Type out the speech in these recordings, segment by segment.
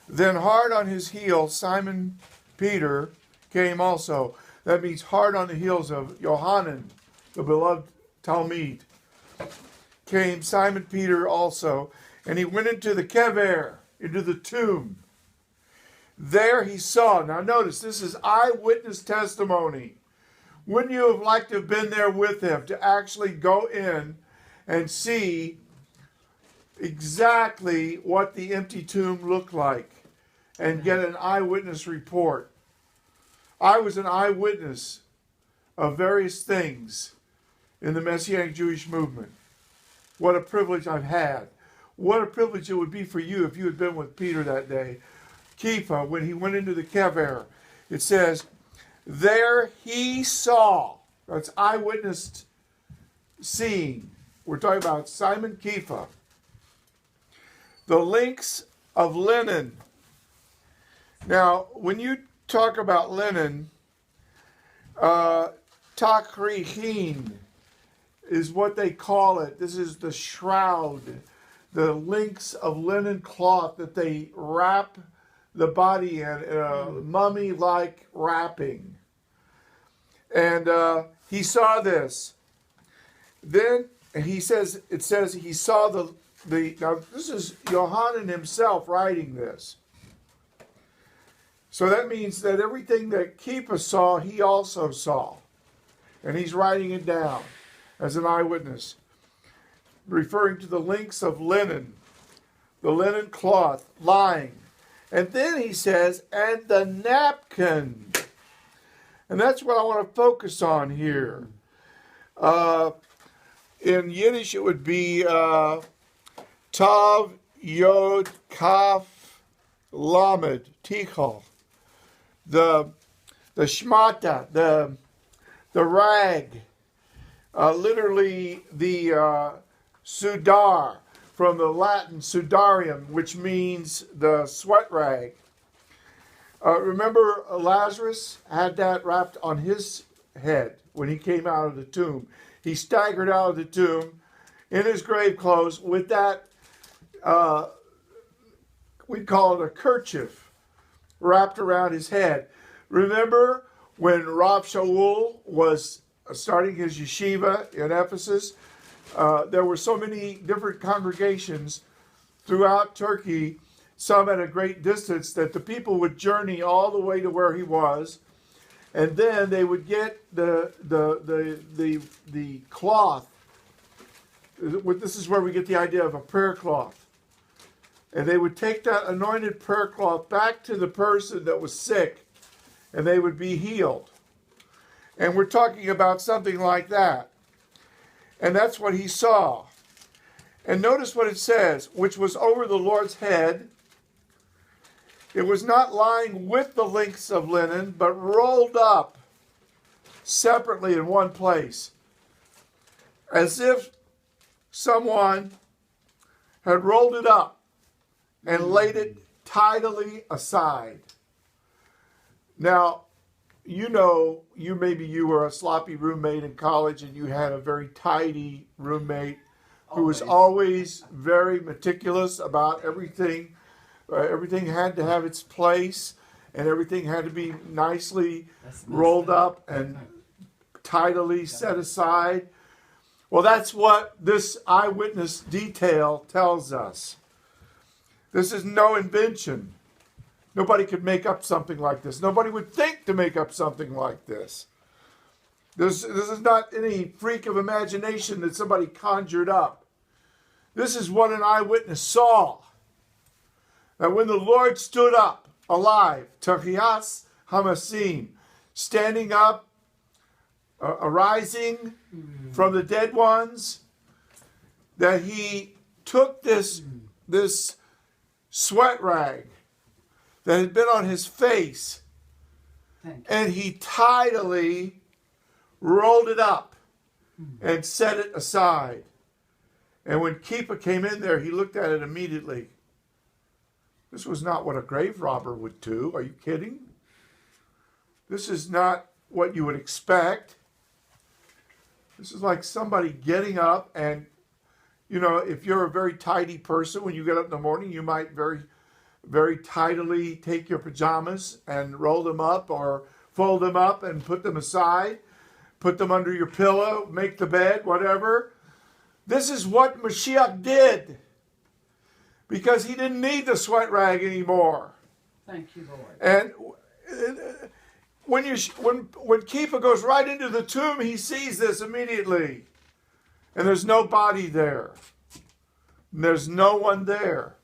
Then hard on his heels, Simon Peter came also. That means hard on the heels of Johanan, the beloved Talmud. Came Simon Peter also, and he went into the kever, into the tomb. There he saw. Now notice, this is eyewitness testimony. Wouldn't you have liked to have been there with him to actually go in and see exactly what the empty tomb looked like and get an eyewitness report? I was an eyewitness of various things in the Messianic Jewish movement. What a privilege I've had. What a privilege it would be for you if you had been with Peter that day. Kepha, when he went into the kever, it says, there he saw. That's eyewitness seeing. We're talking about Simon Kepha. The links of linen. Now, when you talk about linen, takrichin is what they call it. This is the shroud, the links of linen cloth that they wrap the body in a mummy-like wrapping. And he saw this. Then he says, it says he saw the now this is Johanan himself writing this. So that means that everything that Kepha saw, he also saw. And he's writing it down as an eyewitness, referring to the links of linen, the linen cloth lying. And then he says, and the napkin. And that's what I want to focus on here. In Yiddish, it would be Tav Yod Kaf Lamed Tichal. The shmata, the rag, literally the sudar, from the Latin sudarium, which means the sweat rag. Remember Lazarus had that wrapped on his head when he came out of the tomb. He staggered out of the tomb in his grave clothes with that, we call it a kerchief, wrapped around his head. Remember when Rav Shaul was starting his yeshiva in Ephesus? There were so many different congregations throughout Turkey, some at a great distance, that the people would journey all the way to where he was, and then they would get the cloth. This is where we get the idea of a prayer cloth. And they would take that anointed prayer cloth back to the person that was sick, and they would be healed. And we're talking about something like that. And that's what he saw. And notice what it says, which was over the Lord's head. It was not lying with the links of linen, but rolled up separately in one place, as if someone had rolled it up and laid it tidily aside. Now, you know, maybe you were a sloppy roommate in college and you had a very tidy roommate who was always very meticulous about everything. Everything had to have its place, and everything had to be nicely rolled up and tidily set aside. Well, that's what this eyewitness detail tells us. This is no invention. Nobody could make up something like this. Nobody would think to make up something like this. This is not any freak of imagination that somebody conjured up. This is what an eyewitness saw. That when the Lord stood up, alive, Tachias Hamasim, standing up, arising from the dead ones, that he took this sweat rag that had been on his face, and he tidily rolled it up and set it aside. And when Kepha came in there, he looked at it immediately. This was not what a grave robber would do. Are you kidding? This is not what you would expect. This is like somebody getting up and, you know, if you're a very tidy person, when you get up in the morning, you might very tidily take your pajamas and roll them up or fold them up and put them aside, put them under your pillow, make the bed, whatever. This is what Mashiach did because he didn't need the sweat rag anymore. Thank you, Lord. And when Kefa goes right into the tomb, he sees this immediately. And there's no body there. And there's no one there.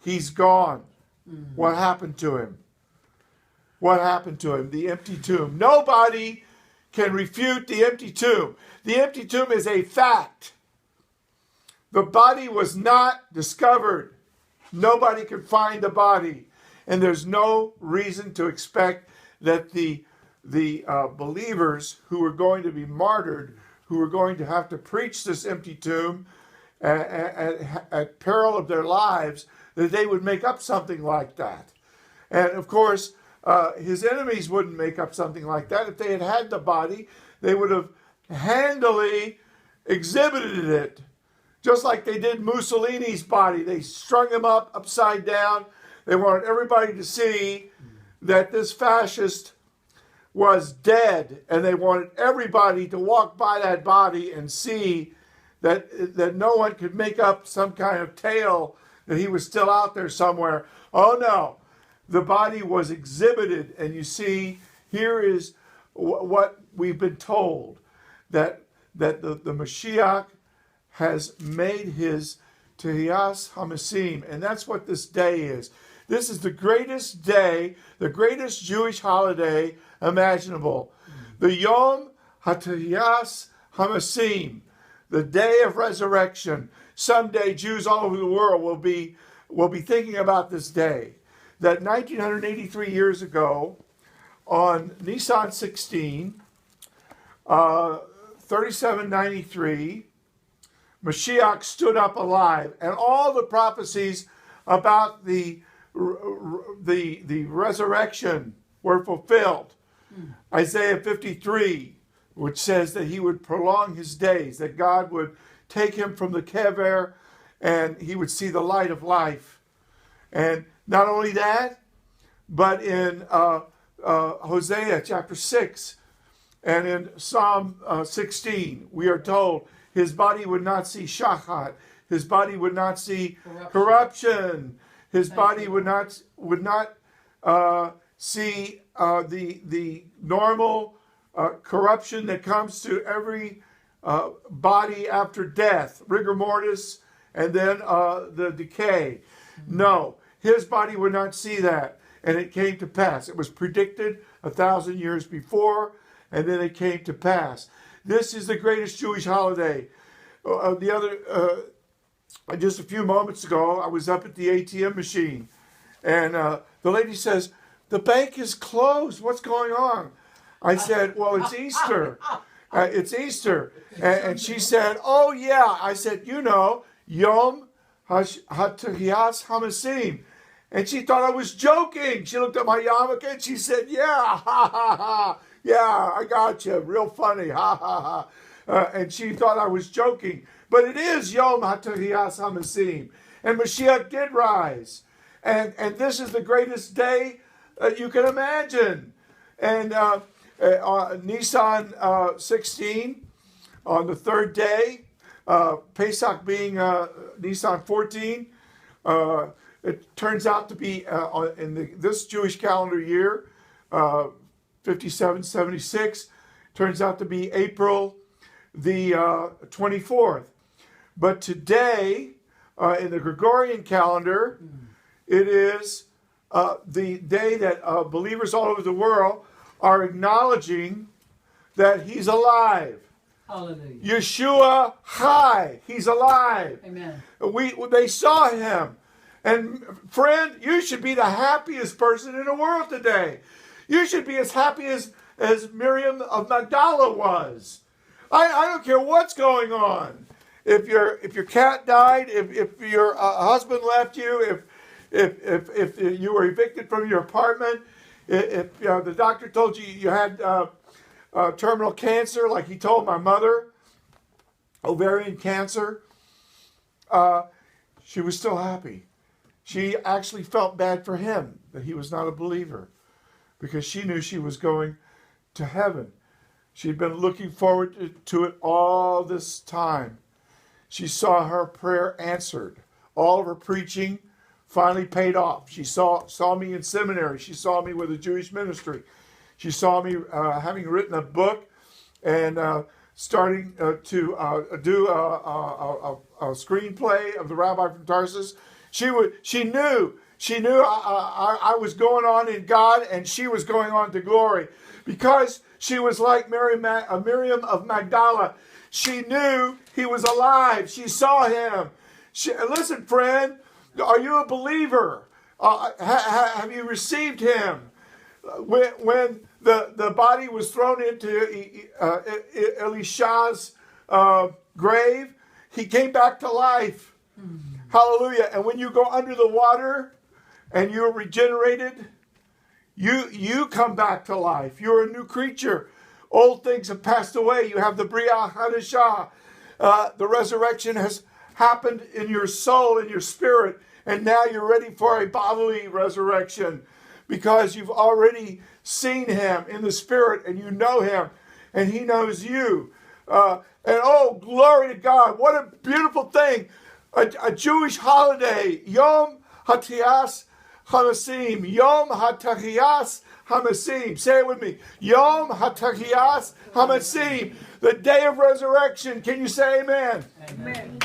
He's gone. Mm-hmm. What happened to him? What happened to him? The empty tomb. Nobody can refute the empty tomb. The empty tomb is a fact. The body was not discovered. Nobody could find the body. And there's no reason to expect that the believers who were going to be martyred, who were going to have to preach this empty tomb at peril of their lives, that they would make up something like that. And of course, his enemies wouldn't make up something like that. If they had had the body, they would have handily exhibited it, just like they did Mussolini's body. They strung him up upside down. They wanted everybody to see that this fascist was dead, and they wanted everybody to walk by that body and see that no one could make up some kind of tale that he was still out there somewhere. Oh no, the body was exhibited, and you see, here is what we've been told, that the Mashiach has made his Tehiyas HaMasim, and that's what this day is. This is the greatest day, the greatest Jewish holiday imaginable. The Yom HaTehiyas HaMasim, the day of resurrection. Someday Jews all over the world will be thinking about this day. That 1983 years ago, on Nisan 16, 3793, Mashiach stood up alive, and all the prophecies about the resurrection were fulfilled. Isaiah 53, which says that he would prolong his days, that God would take him from the kever and he would see the light of life. And not only that, but in Hosea chapter 6 and in Psalm 16, we are told his body would not see shachat, his body would not see corruption. His body would not see the normal corruption that comes to every body after death, rigor mortis, and then the decay. No, his body would not see that, and it came to pass. It was predicted 1,000 years before, and then it came to pass. This is the greatest Jewish holiday. Just a few moments ago, I was up at the ATM machine, and the lady says, "The bank is closed. What's going on?" I said, "Well, it's Easter. It's Easter." And she said, "Oh, yeah." I said, Yom HaTehiyas HaMasim. And she thought I was joking. She looked at my yarmulke and she said, "Yeah, ha, ha, ha. Yeah, I got you. Real funny. Ha, ha, ha." And she thought I was joking. But it is Yom HaTehiyas HaMasim. And Mashiach did rise. And this is the greatest day you can imagine. And Nisan 16, on the third day, Pesach being Nisan 14, it turns out to be in this Jewish calendar year, 5776, turns out to be April the 24th. But today, in the Gregorian calendar, it is the day that believers all over the world are acknowledging that he's alive. Hallelujah. Yeshua Chai, he's alive. Amen. They saw him. And friend, you should be the happiest person in the world today. You should be as happy as Miriam of Magdala was. I don't care what's going on. If your cat died, if your husband left you, if you were evicted from your apartment, if the doctor told you you had terminal cancer, like he told my mother, ovarian cancer, she was still happy. She actually felt bad for him that he was not a believer, because she knew she was going to heaven. She'd been looking forward to it all this time. She saw her prayer answered. All of her preaching finally paid off. She saw me in seminary. She saw me with a Jewish ministry. She saw me having written a book and starting to do a screenplay of the Rabbi from Tarsus. She knew I was going on in God, and she was going on to glory, because she was like Miriam of Magdala. She knew he was alive. She saw him. Listen, friend, are you a believer? Have you received him? When the body was thrown into Elisha's grave, he came back to life. Hallelujah. And when you go under the water and you're regenerated, you come back to life. You're a new creature. Old things have passed away. You have the Bria Hadashah. The resurrection has happened in your soul and your spirit. And now you're ready for a bodily resurrection, because you've already seen him in the spirit, and you know him, and he knows you. And oh, glory to God. What a beautiful thing. A Jewish holiday, Yom HaTchias HaMasim. Yom HaTchias HaMasim. Say it with me. Yom HaTchias HaMasim. The day of resurrection. Can you say amen? Amen.